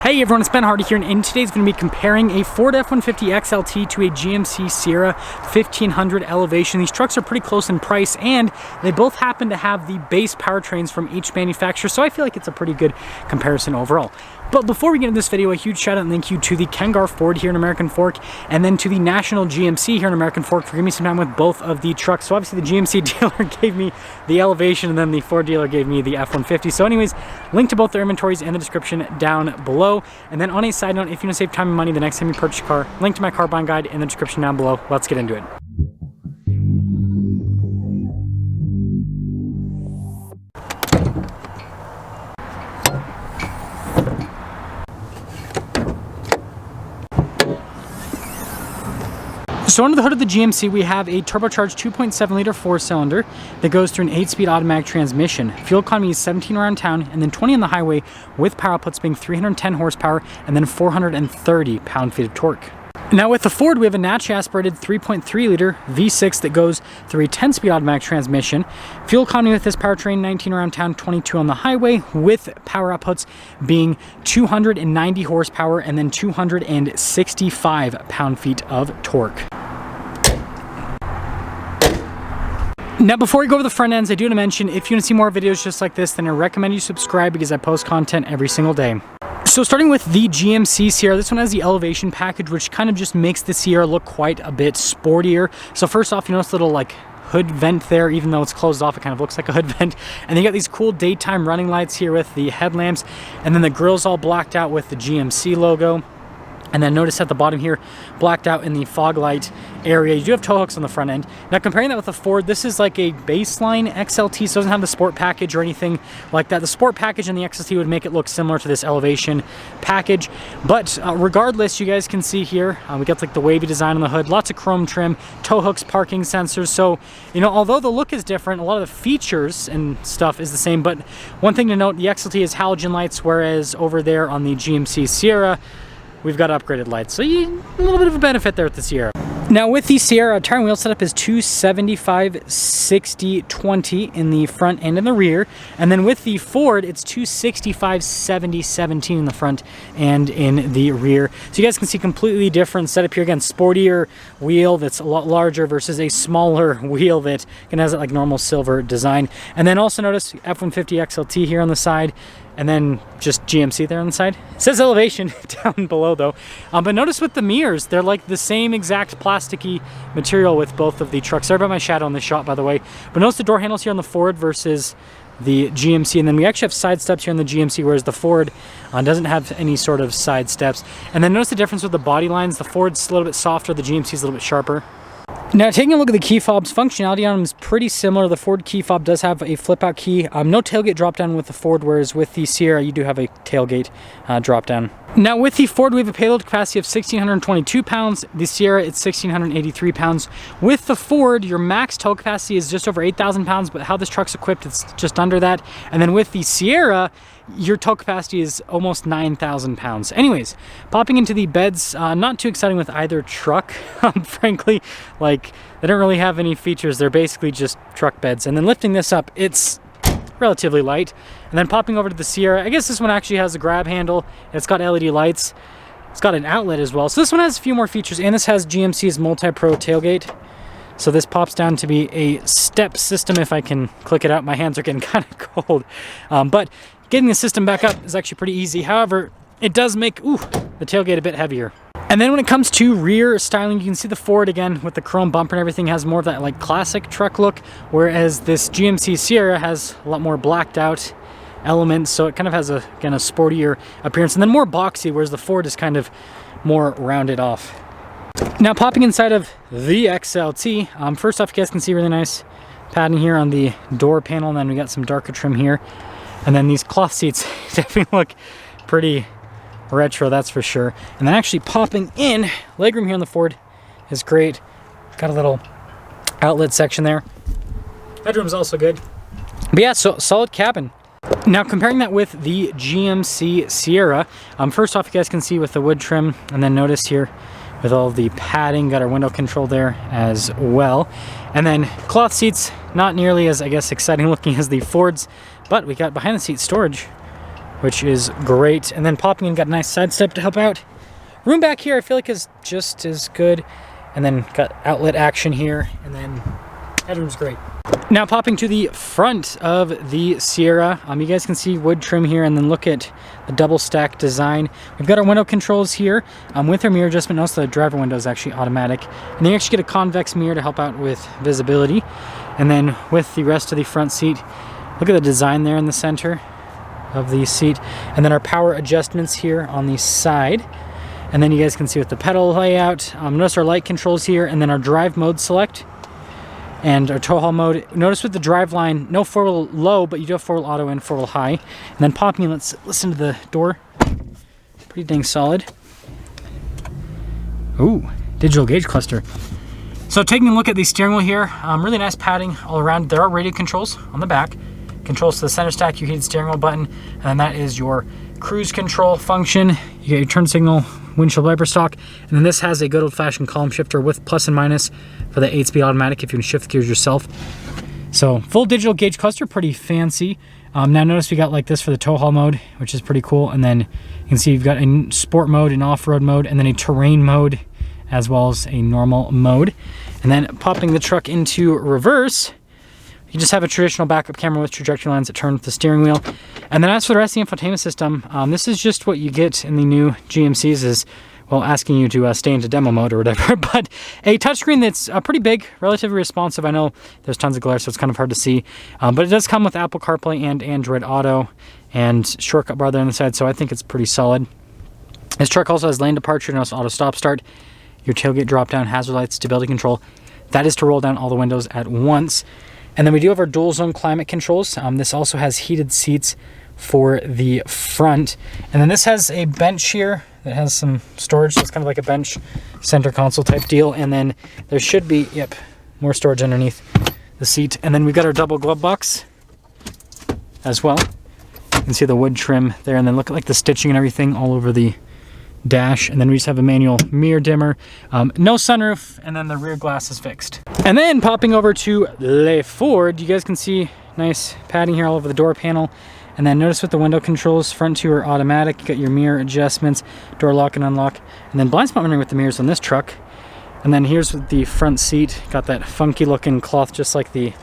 Hey everyone, it's Ben Hardy here, and in today's going to be comparing a Ford F-150 XLT to a GMC Sierra 1500 Elevation. These trucks are pretty close in price, and they both happen to have the base powertrains from each manufacturer, so I feel like it's a pretty good comparison overall. But before we get into this video, a huge shout out and thank you to the Kengar Ford here in American Fork, and then to the National GMC here in American Fork for giving me some time with both of the trucks. So obviously the GMC dealer gave me the Elevation, and then the Ford dealer gave me the F-150. So anyways, link to both their inventories in the description down below. And then on a side note, if you want to save time and money the next time you purchase a car, link to my car buying guide in the description down below. Let's get into it. So under the hood of the GMC, we have a turbocharged 2.7 liter 4-cylinder that goes through an 8-speed automatic transmission. Fuel economy is 17 around town and then 20 on the highway, with power outputs being 310 horsepower and then 430 pound-feet of torque. Now with the Ford, we have a naturally aspirated 3.3 liter V6 that goes through a 10-speed automatic transmission. Fuel economy with this powertrain, 19 around town, 22 on the highway, with power outputs being 290 horsepower and then 265 pound-feet of torque. Now before we go over the front ends, I do want to mention, if you want to see more videos just like this, then I recommend you subscribe because I post content every single day. So starting with the GMC Sierra, this one has the Elevation package, which kind of just makes the Sierra look quite a bit sportier. So first off, you notice a little like hood vent there, even though it's closed off, it kind of looks like a hood vent. And then you got these cool daytime running lights here with the headlamps, and then the grille's all blacked out with the GMC logo. And then notice at the bottom here, blacked out in the fog light area. You do have tow hooks on the front end. Now comparing that with the Ford, this is like a baseline XLT, so it doesn't have the sport package or anything like that. The sport package and the XLT would make it look similar to this Elevation package. But regardless, you guys can see here, we got like the wavy design on the hood, lots of chrome trim, tow hooks, parking sensors. So, you know, although the look is different, a lot of the features and stuff is the same. But one thing to note, the XLT is halogen lights, whereas over there on the GMC Sierra, we've got upgraded lights, so a little bit of a benefit there with the Sierra. Now with the Sierra, tire and wheel setup is 275/60/20 in the front and in the rear. And then with the Ford, it's 265/70/17 in the front and in the rear. So you guys can see completely different setup here. Again, sportier wheel that's a lot larger versus a smaller wheel that has that like normal silver design. And then also notice F-150 XLT here on the side, and then just GMC there on the side. It says Elevation down below though. But notice with the mirrors, they're like the same exact plasticky material with both of the trucks. Sorry about my shadow on this shot, by the way. But notice the door handles here on the Ford versus the GMC. And then we actually have side steps here on the GMC, whereas the Ford doesn't have any sort of side steps. And then notice the difference with the body lines. The Ford's a little bit softer, the GMC is a little bit sharper. Now taking a look at the key fobs, functionality on them is pretty similar. The Ford key fob does have a flip out key. No tailgate drop down with the Ford, whereas with the Sierra you do have a tailgate drop down. Now with the Ford, we have a payload capacity of 1,622 pounds. The Sierra, it's 1,683 pounds. With the Ford, your max tow capacity is just over 8,000 pounds, but how this truck's equipped, it's just under that. And then with the Sierra, your tow capacity is almost 9,000 pounds. Anyways, popping into the beds, not too exciting with either truck, frankly. Like, they don't really have any features. They're basically just truck beds. And then lifting this up, it's relatively light. And then popping over to the Sierra, I guess this one actually has a grab handle. It's got LED lights. It's got an outlet as well. So this one has a few more features, and this has GMC's multi-pro tailgate. So this pops down to be a step system. If I can click it out, my hands are getting kind of cold. But getting the system back up is actually pretty easy. However, it does make the tailgate a bit heavier. And then when it comes to rear styling, you can see the Ford, again, with the chrome bumper and everything, has more of that like classic truck look, whereas this GMC Sierra has a lot more blacked out elements, so it kind of has a sportier appearance, and then more boxy, whereas the Ford is kind of more rounded off. Now popping inside of the XLT, first off, you guys can see really nice padding here on the door panel, and then we got some darker trim here. And then these cloth seats definitely look pretty retro, that's for sure. And then actually popping in, legroom here on the Ford is great. Got a little outlet section there. Bedroom's also good. But yeah, so solid cabin. Now comparing that with the GMC Sierra, first off, you guys can see with the wood trim, and then notice here with all the padding, got our window control there as well. And then cloth seats, not nearly as, I guess, exciting looking as the Fords, but we got behind the seat storage which is great. And then popping in, got a nice side step to help out. Room back here I feel like is just as good. And then got outlet action here, and then headroom's great. Now popping to the front of the Sierra, you guys can see wood trim here, and then look at the double stack design. We've got our window controls here with our mirror adjustment. Also the driver window is actually automatic, and then you actually get a convex mirror to help out with visibility. And then with the rest of the front seat, look at the design there in the center of the seat, and then our power adjustments here on the side. And then you guys can see with the pedal layout, notice our light controls here, and then our drive mode select, and our tow haul mode. Notice with the drive line, no 4-wheel low, but you do have 4-wheel auto and 4-wheel high. And then popping in, let's listen to the door. Pretty dang solid. Ooh, digital gauge cluster. So taking a look at the steering wheel here, really nice padding all around. There are radio controls on the back. Controls to the center stack, your heated steering wheel button, and that is your cruise control function. You get your turn signal, windshield wiper stalk, and then this has a good old-fashioned column shifter with plus and minus for the 8-speed automatic if you can shift gears yourself. So full digital gauge cluster, pretty fancy. Now notice we got like this for the tow haul mode, which is pretty cool. And then you can see you've got a sport mode, an off-road mode, and then a terrain mode, as well as a normal mode. And then popping the truck into reverse, you just have a traditional backup camera with trajectory lines that turn with the steering wheel. And then as for the rest of the infotainment system, this is just what you get in the new GMCs, is, well, asking you to stay into demo mode or whatever. But a touchscreen that's pretty big, relatively responsive. I know there's tons of glare, so it's kind of hard to see. But it does come with Apple CarPlay and Android Auto, and shortcut bar there on the side, so I think it's pretty solid. This truck also has lane departure, notice auto stop start, your tailgate drop down, hazard lights, stability control. That is to roll down all the windows at once. And then we do have our dual zone climate controls. This also has heated seats for the front. And then this has a bench here that has some storage. So it's kind of like a bench center console type deal. And then there should be, yep, more storage underneath the seat. And then we've got our double glove box as well. You can see the wood trim there. And then look at like the stitching and everything all over the dash. And then we just have a manual mirror dimmer, no sunroof, and then the rear glass is fixed. And then popping over to Le Ford, you guys can see nice padding here all over the door panel. And then notice with the window controls, front two are automatic. You got your mirror adjustments, door lock and unlock, and then blind spot monitoring with the mirrors on this truck. And then here's with the front seat, got that funky looking cloth just like the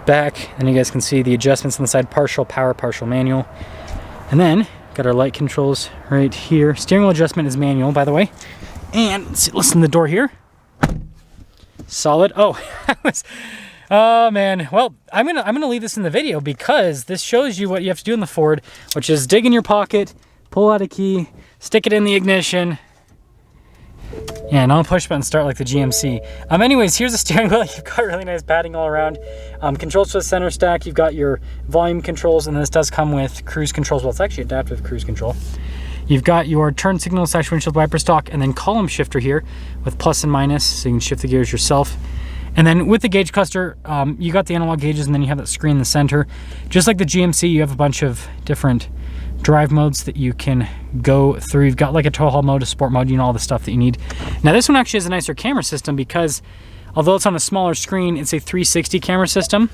back. And you guys can see the adjustments on the side, partial power, partial manual. And then got our light controls right here. Steering wheel adjustment is manual, by the way. And let's listen to the door here. Solid. Oh, oh man. Well, I'm gonna leave this in the video because this shows you what you have to do in the Ford, which is dig in your pocket, pull out a key, stick it in the ignition. Yeah, not push button start like the GMC. Anyways, here's the steering wheel. You've got really nice padding all around. Controls for the center stack. You've got your volume controls, and this does come with cruise controls. Well, it's actually adaptive cruise control. You've got your turn signal / windshield wiper stalk, and then column shifter here with plus and minus, so you can shift the gears yourself. And then with the gauge cluster, you got the analog gauges, and then you have that screen in the center. Just like the GMC, you have a bunch of different drive modes that you can go through. You've got like a tow haul mode, a sport mode, you know, all the stuff that you need. Now this one actually has a nicer camera system because although it's on a smaller screen, it's a 360 camera system.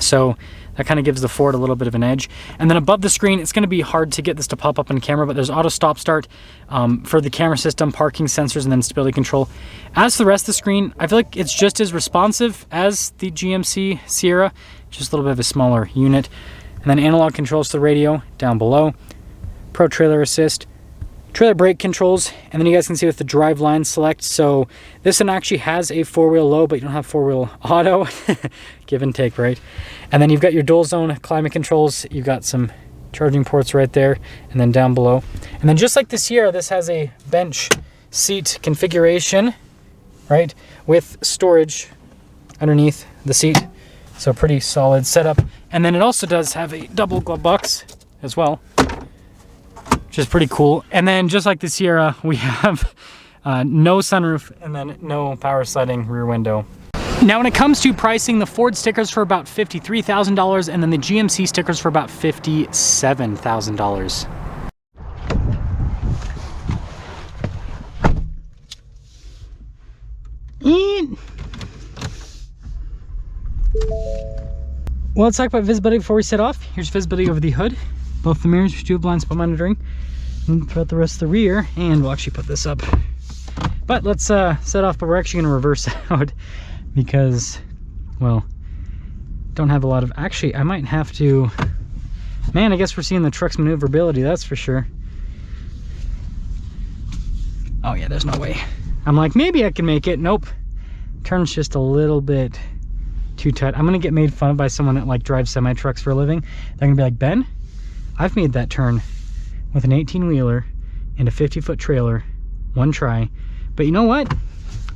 So that kind of gives the Ford a little bit of an edge. And then above the screen, it's going to be hard to get this to pop up in camera, but there's auto stop start for the camera system, parking sensors, and then stability control. As for the rest of the screen, I feel like it's just as responsive as the GMC Sierra, just a little bit of a smaller unit. And then analog controls to the radio down below, Pro Trailer Assist, trailer brake controls, and then you guys can see with the drive line select. So this one actually has a 4-wheel low, but you don't have 4-wheel auto. Give and take, right? And then you've got your dual zone climate controls. You've got some charging ports right there, and then down below. And then just like the Sierra, this has a bench seat configuration, right? With storage underneath the seat. So pretty solid setup. And then it also does have a double glove box as well, which is pretty cool. And then just like the Sierra, we have no sunroof and then no power sliding rear window. Now when it comes to pricing, the Ford stickers for about $53,000 and then the GMC stickers for about $57,000. Well, let's talk about visibility before we set off. Here's visibility over the hood. both the mirrors, which do have blind spot monitoring, and throughout the rest of the rear. And we'll actually put this up. But let's set off, but we're actually going to reverse out because, well, don't have a lot of, actually, I might have to, man, I guess we're seeing the truck's maneuverability, that's for sure. Oh yeah, there's no way. I'm like, maybe I can make it. Nope. Turn's just a little bit too tight. I'm gonna get made fun of by someone that like drives semi trucks for a living. They're gonna be like, Ben, I've made that turn with an 18-wheeler and a 50-foot trailer, one try. But you know what?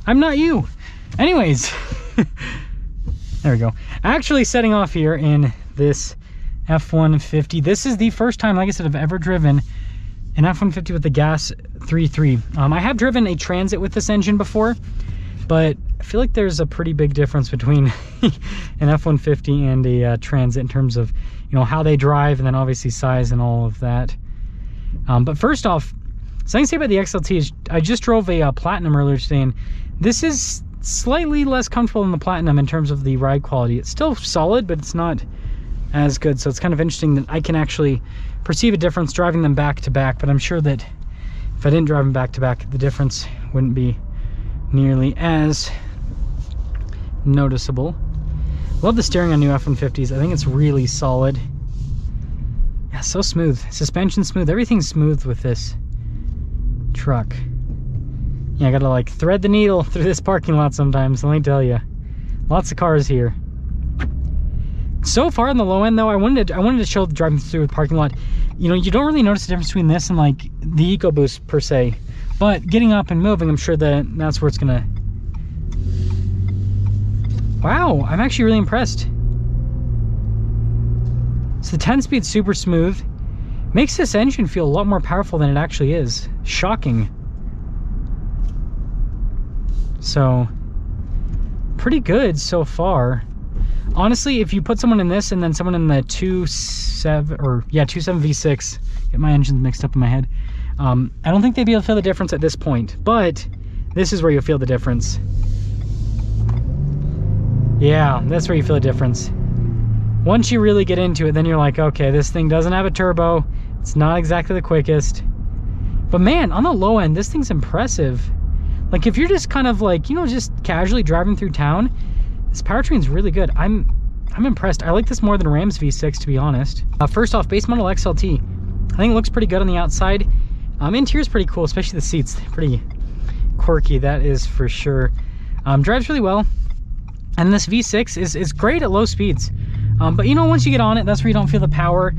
I'm not you. Anyways, there we go. Actually setting off here in this F-150. This is the first time, like I said, I've ever driven an F-150 with the gas 3.3. I have driven a Transit with this engine before, but I feel like there's a pretty big difference between an F-150 and a Transit in terms of, you know, how they drive, and then obviously size and all of that. But first off, something to say about the XLT is I just drove a Platinum earlier today, and this is slightly less comfortable than the Platinum in terms of the ride quality. It's still solid, but it's not as good. So it's kind of interesting that I can actually perceive a difference driving them back to back, but I'm sure that if I didn't drive them back to back, the difference wouldn't be nearly as noticeable. Love the steering on new F-150s. I think it's really solid. Yeah, so smooth. Suspension smooth. Everything's smooth with this truck. Yeah, I gotta like thread the needle through this parking lot sometimes, let me tell you. Lots of cars here. So far on the low end though, I wanted to show the driving through the parking lot. You know, you don't really notice the difference between this and like the EcoBoost per se, but getting up and moving, I'm sure that that's where it's gonna. Wow, I'm actually really impressed. So the 10-speed's super smooth. Makes this engine feel a lot more powerful than it actually is. Shocking. So pretty good so far. Honestly, if you put someone in this and then someone in the 2.7 V6, get my engines mixed up in my head, I don't think they'd be able to feel the difference at this point, but this is where you'll feel the difference. Yeah, that's where you feel the difference. Once you really get into it, then you're like, okay, this thing doesn't have a turbo, it's not exactly the quickest, but man, on the low end, this thing's impressive. Like if you're just kind of like, you know, just casually driving through town, this powertrain's really good. I'm impressed. I like this more than Ram's V6, to be honest. First off, base model XLT. I think it looks pretty good on the outside. Interior's pretty cool, especially the seats. Pretty quirky, that is for sure. Drives really well. And this V6 is great at low speeds. But you know, once you get on it, that's where you don't feel the power.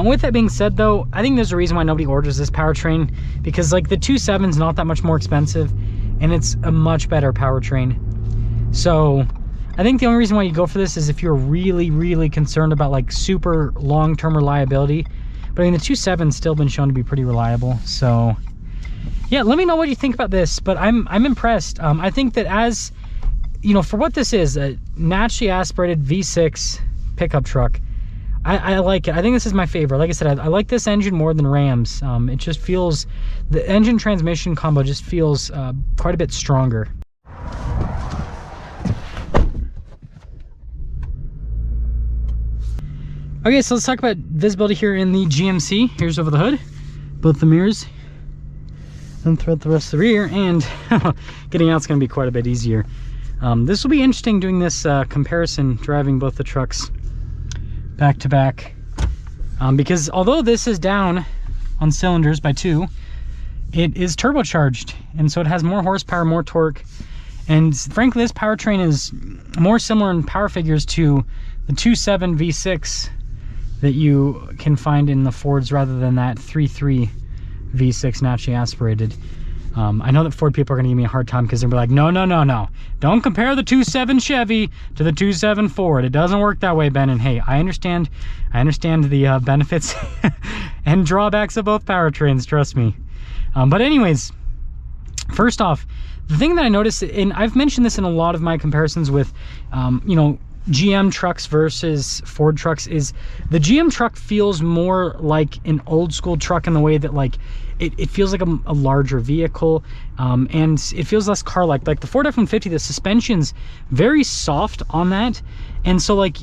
With that being said though, I think there's a reason why nobody orders this powertrain, because like the 2.7's not that much more expensive, and it's a much better powertrain. So I think the only reason why you go for this is if you're really, really concerned about like super long-term reliability. But I mean, the 2.7's still been shown to be pretty reliable. So yeah, let me know what you think about this, but I'm impressed. I think that, as you know, for what this is, a naturally aspirated V6 pickup truck, I like it. I think this is my favorite. Like I said, I like this engine more than Ram's. It just feels, the engine transmission combo just feels quite a bit stronger. Okay, so let's talk about visibility here in the GMC. Here's over the hood, both the mirrors, and throughout the rest of the rear, and getting out's gonna be quite a bit easier. This will be interesting doing this comparison, driving both the trucks back to back, because although this is down on cylinders by 2, it is turbocharged, and so it has more horsepower, more torque, and frankly this powertrain is more similar in power figures to the 2.7 V6 that you can find in the Fords rather than that 3.3 V6 naturally aspirated. I know that Ford people are going to give me a hard time because they're like, no, don't compare the 2.7 Chevy to the 2.7 Ford. It doesn't work that way, Ben. And hey, I understand the benefits and drawbacks of both powertrains, trust me. But anyways, first off, the thing that I noticed, and I've mentioned this in a lot of my comparisons with you know, GM trucks versus Ford trucks, is the GM truck feels more like an old school truck in the way that like it feels like a larger vehicle, and it feels less car-like. Like the Ford F-150, the suspension's very soft on that, and so like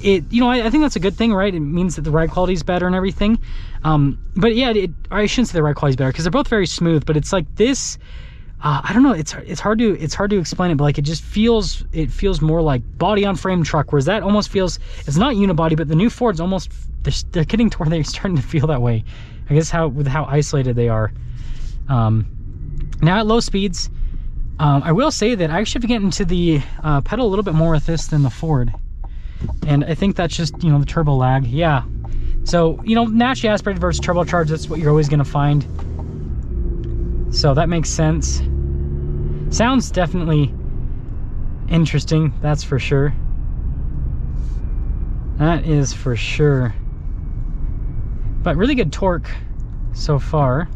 you know, I think that's a good thing, right? It means that the ride quality is better and everything. But yeah, I shouldn't say the ride quality is better because they're both very smooth, but it's like this, I don't know, it's hard to explain it, but like it feels more like body on frame truck, whereas that almost feels, it's not unibody, but the new Fords almost, they're getting to where they're starting to feel that way. I guess with how isolated they are. Now at low speeds, I will say that I actually have to get into the pedal a little bit more with this than the Ford. And I think that's just, you know, the turbo lag. Yeah. So, you know, naturally aspirated versus turbocharged, that's what you're always going to find. So that makes sense. Sounds definitely interesting, that's for sure. That is for sure. But really good torque so far.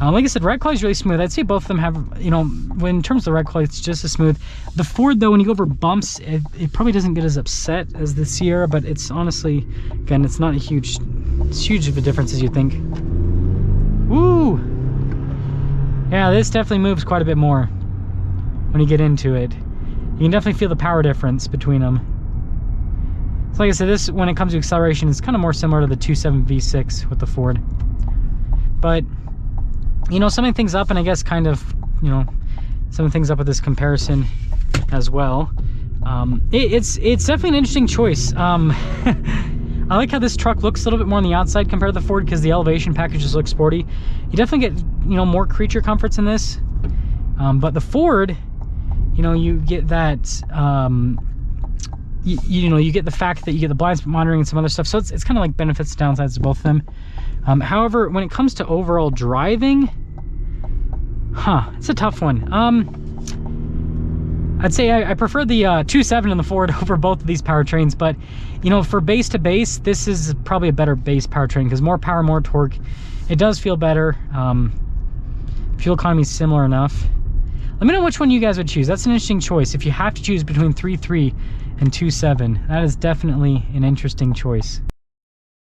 Like I said, ride quality is really smooth. I'd say both of them have, you know, in terms of the ride quality, it's just as smooth. The Ford, though, when you go over bumps, it probably doesn't get as upset as the Sierra, but it's honestly, again, it's not a huge of a difference as you think. Woo! Yeah, this definitely moves quite a bit more when you get into it. You can definitely feel the power difference between them. So like I said, this, when it comes to acceleration, is kind of more similar to the 2.7 V6 with the Ford. But, you know, summing things up, and I guess kind of, you know, summing things up with this comparison as well, it's definitely an interesting choice. I like how this truck looks a little bit more on the outside compared to the Ford because the elevation packages look sporty. You definitely get, you know, more creature comforts in this. But the Ford, you know, you get that, you know, you get the fact that you get the blind spot monitoring and some other stuff. So it's kind of like benefits and downsides of both of them. However, when it comes to overall driving, it's a tough one. I'd say I prefer the 2.7 in the Ford over both of these powertrains, but you know, for base to base, this is probably a better base powertrain because more power, more torque. It does feel better. Fuel economy is similar enough. Let me know which one you guys would choose. That's an interesting choice. If you have to choose between 3.3 and 2.7, that is definitely an interesting choice.